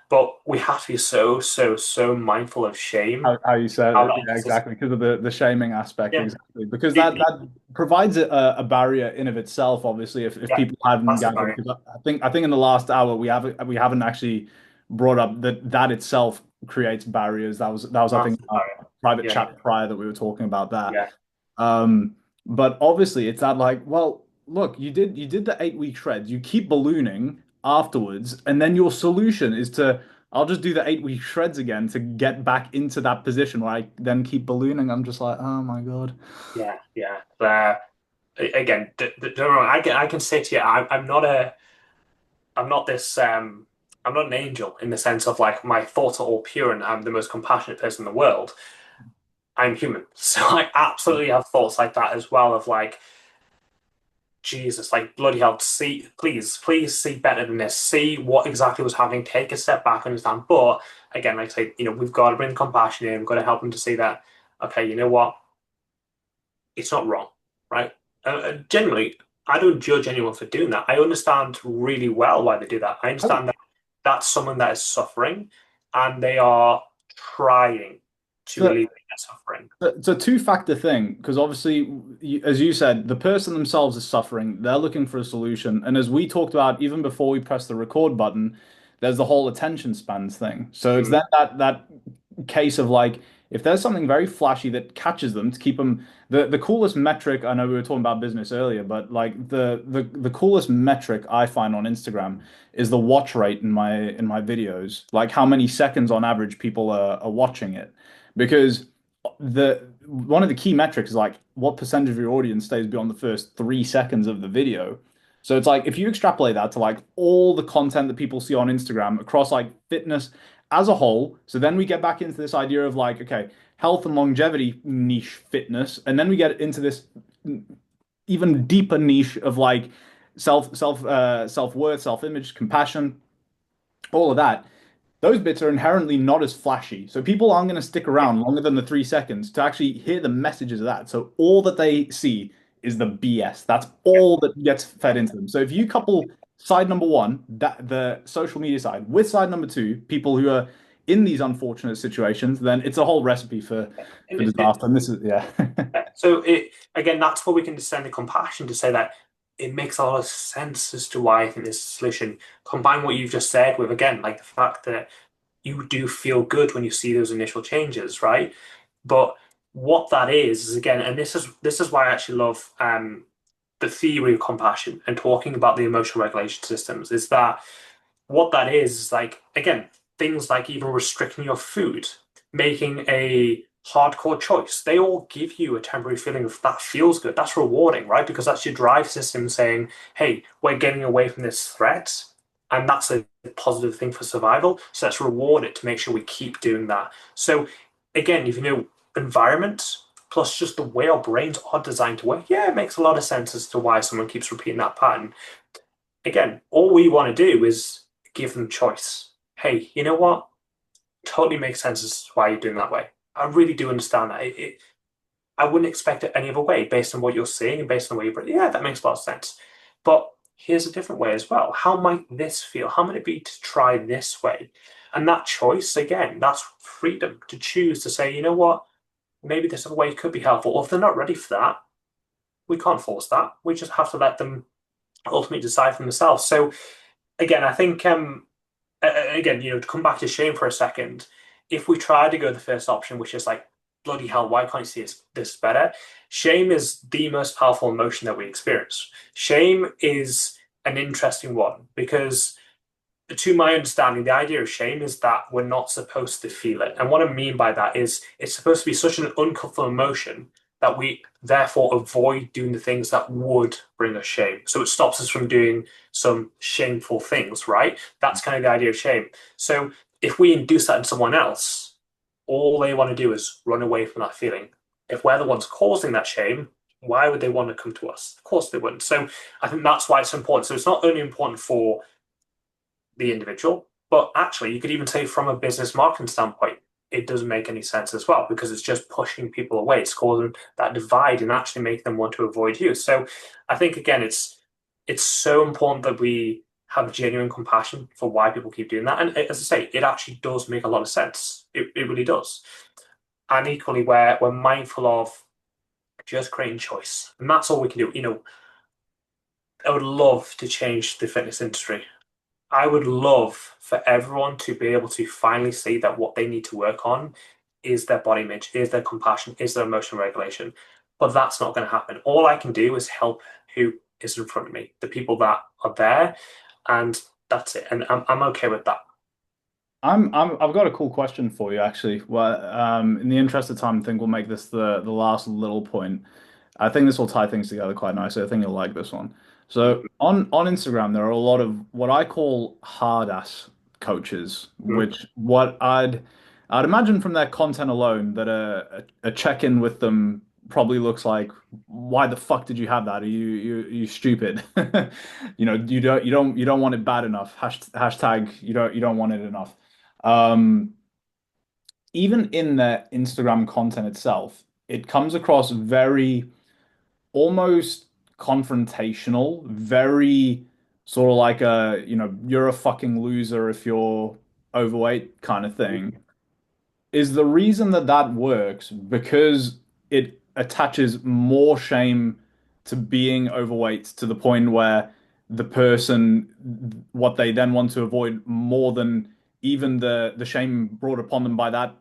S1: But we have to be so, so, so mindful of shame.
S2: How you said
S1: How
S2: it,
S1: that
S2: yeah, exactly, because of the shaming aspect,
S1: yeah,
S2: exactly, because
S1: it,
S2: that provides a barrier in of itself. Obviously, if
S1: yeah,
S2: people hadn't
S1: massive
S2: gathered,
S1: barrier.
S2: because I think in the last hour we haven't actually brought up that itself creates barriers. That was I think
S1: Massive
S2: our
S1: barrier.
S2: private
S1: Yeah,
S2: chat prior that we were talking about that.
S1: yeah,
S2: Um, but obviously it's that like, well, look, you did the 8 week shreds. You keep ballooning afterwards, and then your solution is to I'll just do the 8 week shreds again to get back into that position where I then keep ballooning. I'm just like, oh my God.
S1: yeah, yeah. Again, don't get me wrong. I can say to you, I'm not this, I'm not an angel in the sense of like my thoughts are all pure and I'm the most compassionate person in the world. I'm human. So I absolutely have thoughts like that as well of like, Jesus, like bloody hell, see, please, please see better than this. See what exactly was happening. Take a step back, understand. But again, like I say, we've got to bring compassion in. We've got to help them to see that, okay, you know what? It's not wrong, right? Generally, I don't judge anyone for doing that. I understand really well why they do that. I understand that that's someone that is suffering and they are trying to
S2: So
S1: alleviate that suffering.
S2: it's a two-factor thing because obviously, as you said, the person themselves is suffering. They're looking for a solution, and as we talked about even before we press the record button, there's the whole attention spans thing. So it's
S1: Mm,
S2: then that case of like if there's something very flashy that catches them to keep them the coolest metric. I know we were talking about business earlier, but like the coolest metric I find on Instagram is the watch rate in my videos, like how many seconds on average people are watching it because the one of the key metrics is like what percentage of your audience stays beyond the first 3 seconds of the video. So it's like if you extrapolate that to like all the content that people see on Instagram across like fitness as a whole, so then we get back into this idea of like, okay, health and longevity niche fitness, and then we get into this even deeper niche of like self-worth, self-image, compassion, all of that. Those bits are inherently not as flashy. So people aren't going to stick
S1: yeah,
S2: around longer than the 3 seconds to actually hear the messages of that. So all that they see is the BS. That's
S1: yeah.
S2: all that gets fed into them. So if you couple side number one, that the social media side, with side number two, people who are in these unfortunate situations, then it's a whole recipe for
S1: And it,
S2: disaster. And this is yeah.
S1: so it again, that's where we can discern the compassion to say that it makes a lot of sense as to why I think this is a solution. Combine what you've just said with again, like the fact that you do feel good when you see those initial changes, right? But what that is again, and this is why I actually love the theory of compassion and talking about the emotional regulation systems, is that what that is like again, things like even restricting your food, making a hardcore choice, they all give you a temporary feeling of that feels good. That's rewarding, right? Because that's your drive system saying, hey, we're getting away from this threat. And that's a positive thing for survival. So let's reward it to make sure we keep doing that. So again, if you know environment plus just the way our brains are designed to work, yeah, it makes a lot of sense as to why someone keeps repeating that pattern. Again, all we want to do is give them choice. Hey, you know what? Totally makes sense as to why you're doing that way. I really do understand that. I wouldn't expect it any other way based on what you're seeing and based on where you're. Yeah, that makes a lot of sense. But here's a different way as well. How might this feel? How might it be to try this way? And that choice, again, that's freedom to choose to say, you know what, maybe this other way could be helpful. Or if they're not ready for that, we can't force that. We just have to let them ultimately decide for themselves. So again, I think again, to come back to shame for a second, if we try to go the first option, which is like, bloody hell, why can't you see this better? Shame is the most powerful emotion that we experience. Shame is an interesting one because, to my understanding, the idea of shame is that we're not supposed to feel it. And what I mean by that is it's supposed to be such an uncomfortable emotion that we therefore avoid doing the things that would bring us shame. So it stops us from doing some shameful things, right? That's kind of the idea of shame. So if we induce that in someone else, all they want to do is run away from that feeling. If we're the ones causing that shame, why would they want to come to us? Of course they wouldn't. So I think that's why it's important. So it's not only important for the individual. But actually, you could even say from a business marketing standpoint, it doesn't make any sense as well because it's just pushing people away. It's causing that divide and actually making them want to avoid you. So I think again, it's so important that we have genuine compassion for why people keep doing that. And as I say, it actually does make a lot of sense. It really does. And equally, where we're mindful of just creating choice. And that's all we can do. I would love to change the fitness industry. I would love for everyone to be able to finally see that what they need to work on is their body image, is their compassion, is their emotional regulation. But that's not going to happen. All I can do is help who is in front of me, the people that are there, and that's it. And I'm okay with that.
S2: I've got a cool question for you actually. Well, in the interest of time, I think we'll make this the last little point. I think this will tie things together quite nicely. I think you'll like this one. So on Instagram, there are a lot of what I call hard ass coaches,
S1: Mhm.
S2: which what I'd imagine from their content alone that a check-in with them probably looks like, why the fuck did you have that? Are you stupid? You don't want it bad enough. Hashtag you don't want it enough. Um, Even in their Instagram content itself, it comes across very almost confrontational, very sort of like you're a fucking loser if you're overweight kind of thing. Is the reason that that works because it attaches more shame to being overweight to the point where the person, what they then want to avoid more than even the shame brought upon them by that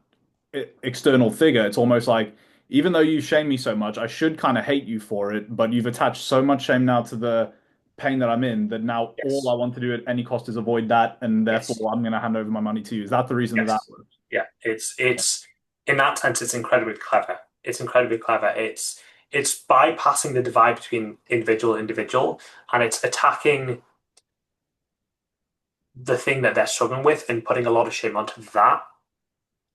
S2: external figure. It's almost like, even though you shame me so much, I should kind of hate you for it, but you've attached so much shame now to the pain that I'm in that now all I
S1: Yes.
S2: want to do at any cost is avoid that, and
S1: Yes.
S2: therefore I'm going to hand over my money to you. Is that the reason that that
S1: Yes.
S2: works?
S1: Yeah. It's in that sense, it's incredibly clever. It's incredibly clever. It's bypassing the divide between individual, and it's attacking the thing that they're struggling with and putting a lot of shame onto that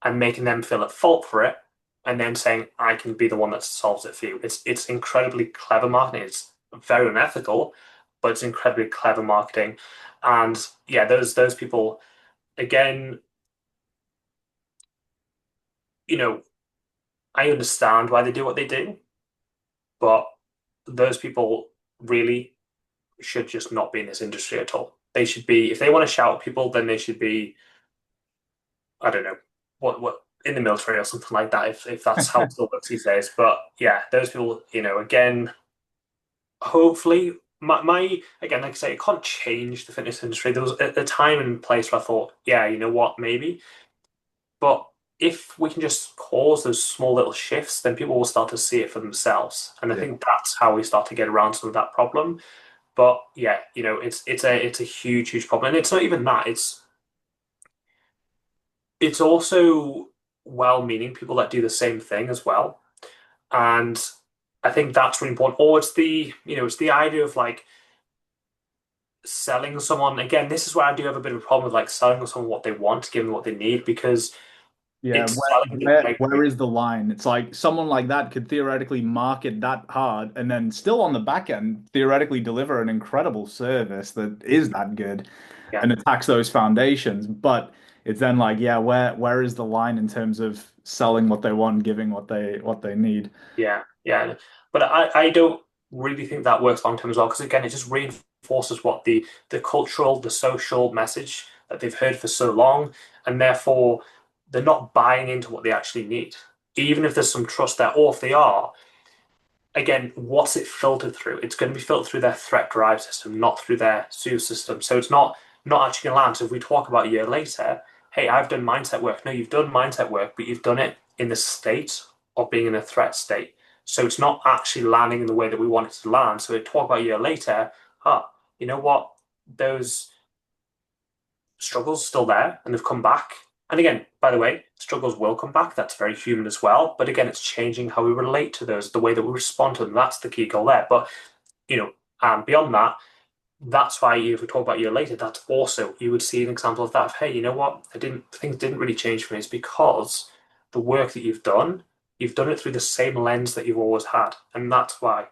S1: and making them feel at fault for it, and then saying, I can be the one that solves it for you. It's incredibly clever marketing. It's very unethical, but it's incredibly clever marketing. And yeah, those people again, you know, I understand why they do what they do, but those people really should just not be in this industry at all. They should be, if they want to shout at people, then they should be, I don't know, what in the military or something like that, if that's how it still works these days. But yeah, those people, again, hopefully my again, like I say, it can't change the fitness industry. There was a time and place where I thought, yeah, you know what, maybe. But if we can just cause those small little shifts, then people will start to see it for themselves. And I
S2: Yeah.
S1: think that's how we start to get around some of that problem. But yeah, it's a huge, huge problem. And it's not even that. It's also well-meaning people that do the same thing as well. And I think that's really important. Or it's the idea of like selling someone again. This is where I do have a bit of a problem with like selling someone what they want, giving them what they need, because
S2: Yeah,
S1: it's selling them
S2: where is the line? It's like someone like that could theoretically market that hard and then still on the back end theoretically deliver an incredible service that is that good
S1: yeah,
S2: and attacks those foundations. But it's then like, yeah, where is the line in terms of selling what they want, giving what they need?
S1: Yeah, yeah. But I don't really think that works long term as well, because again, it just reinforces what the cultural, the social message that they've heard for so long, and therefore they're not buying into what they actually need. Even if there's some trust there, or if they are, again, what's it filtered through? It's going to be filtered through their threat drive system, not through their SUSE system. So it's not actually going to land. So if we talk about a year later, hey, I've done mindset work. No, you've done mindset work, but you've done it in the state of being in a threat state. So it's not actually landing in the way that we want it to land. So we talk about a year later, you know what? Those struggles still there and they've come back. And again, by the way, struggles will come back. That's very human as well. But again, it's changing how we relate to those, the way that we respond to them. That's the key goal there. But you know, beyond that, that's why if we talk about a year later, that's also you would see an example of that of, hey, you know what? I didn't things didn't really change for me. It's because the work that you've done it through the same lens that you've always had. And that's why.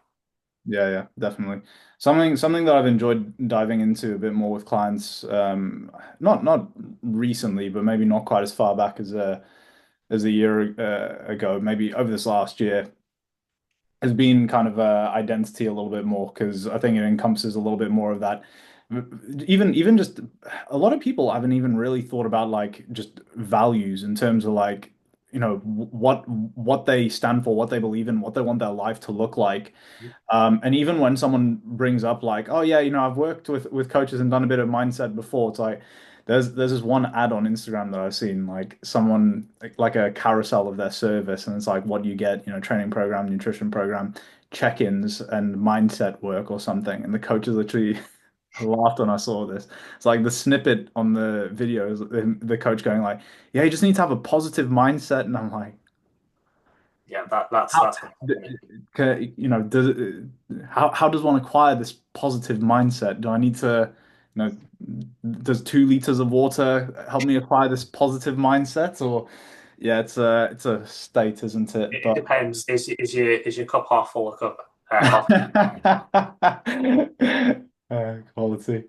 S2: Yeah, yeah, definitely. Something that I've enjoyed diving into a bit more with clients, not recently, but maybe not quite as far back as a year ago, maybe over this last year, has been kind of identity a little bit more because I think it encompasses a little bit more of that. Even just a lot of people haven't even really thought about like just values in terms of like what they stand for, what they believe in, what they want their life to look like. And even when someone brings up like, oh yeah, I've worked with coaches and done a bit of mindset before, it's like there's this one ad on Instagram that I've seen, like someone like a carousel of their service, and it's like what you get, training program, nutrition program, check-ins, and mindset work or something. And the coaches literally laughed when I saw this. It's like the snippet on the video is the coach going like, yeah, you just need to have a positive mindset, and I'm like.
S1: Yeah, that's
S2: How,
S1: that's what
S2: how does one acquire this positive mindset? Do I need to, does 2 liters of water help me acquire this positive mindset? Or, yeah, it's a state, isn't it?
S1: it
S2: But
S1: depends. Is your cup half full or cup half?
S2: quality.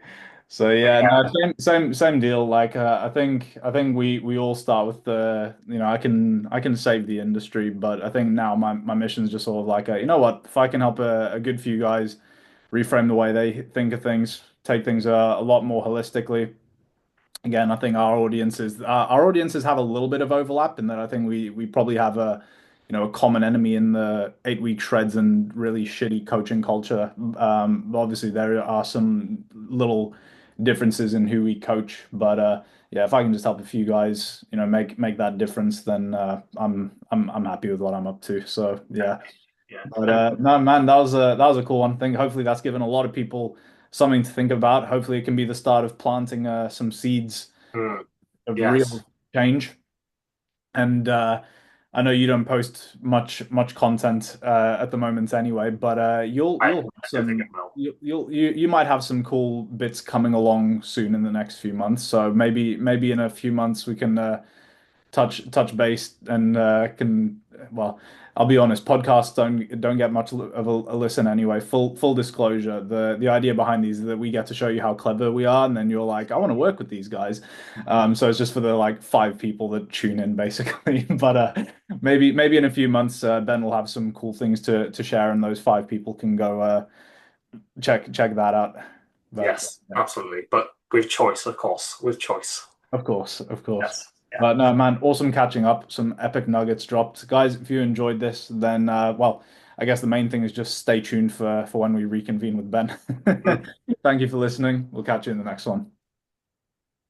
S2: So
S1: But
S2: yeah,
S1: yeah,
S2: no, same deal. Like I think we all start with the I can save the industry, but I think now my mission is just sort of like you know what, if I can help a good few guys reframe the way they think of things, take things a lot more holistically. Again, I think our audiences have a little bit of overlap in that I think we probably have a common enemy in the 8 week shreds and really shitty coaching culture. Obviously there are some little differences in who we coach, but yeah, if I can just help a few guys, make that difference, then I'm happy with what I'm up to. So yeah.
S1: yeah,
S2: But
S1: and
S2: no, man, that was a cool one. I think hopefully that's given a lot of people something to think about. Hopefully it can be the start of planting some seeds
S1: mm,
S2: of
S1: yes,
S2: real change. And I know you don't post much content at the moment anyway, but you'll have
S1: I don't think it
S2: some
S1: will.
S2: you might have some cool bits coming along soon in the next few months. So maybe in a few months we can touch base and can well, I'll be honest, podcasts don't get much of a listen anyway. Full disclosure, the idea behind these is that we get to show you how clever we are, and then you're like, I want to work with these guys. So it's just for the like 5 people that tune in basically. But maybe in a few months, Ben will have some cool things to share, and those 5 people can go check that out. But
S1: Yes,
S2: yeah.
S1: absolutely. But with choice, of course, with choice.
S2: Of course, of course.
S1: Yes, yeah.
S2: But no, man, awesome catching up. Some epic nuggets dropped. Guys, if you enjoyed this, then well, I guess the main thing is just stay tuned for when we reconvene with Ben.
S1: Mm.
S2: Thank you for listening. We'll catch you in the next one.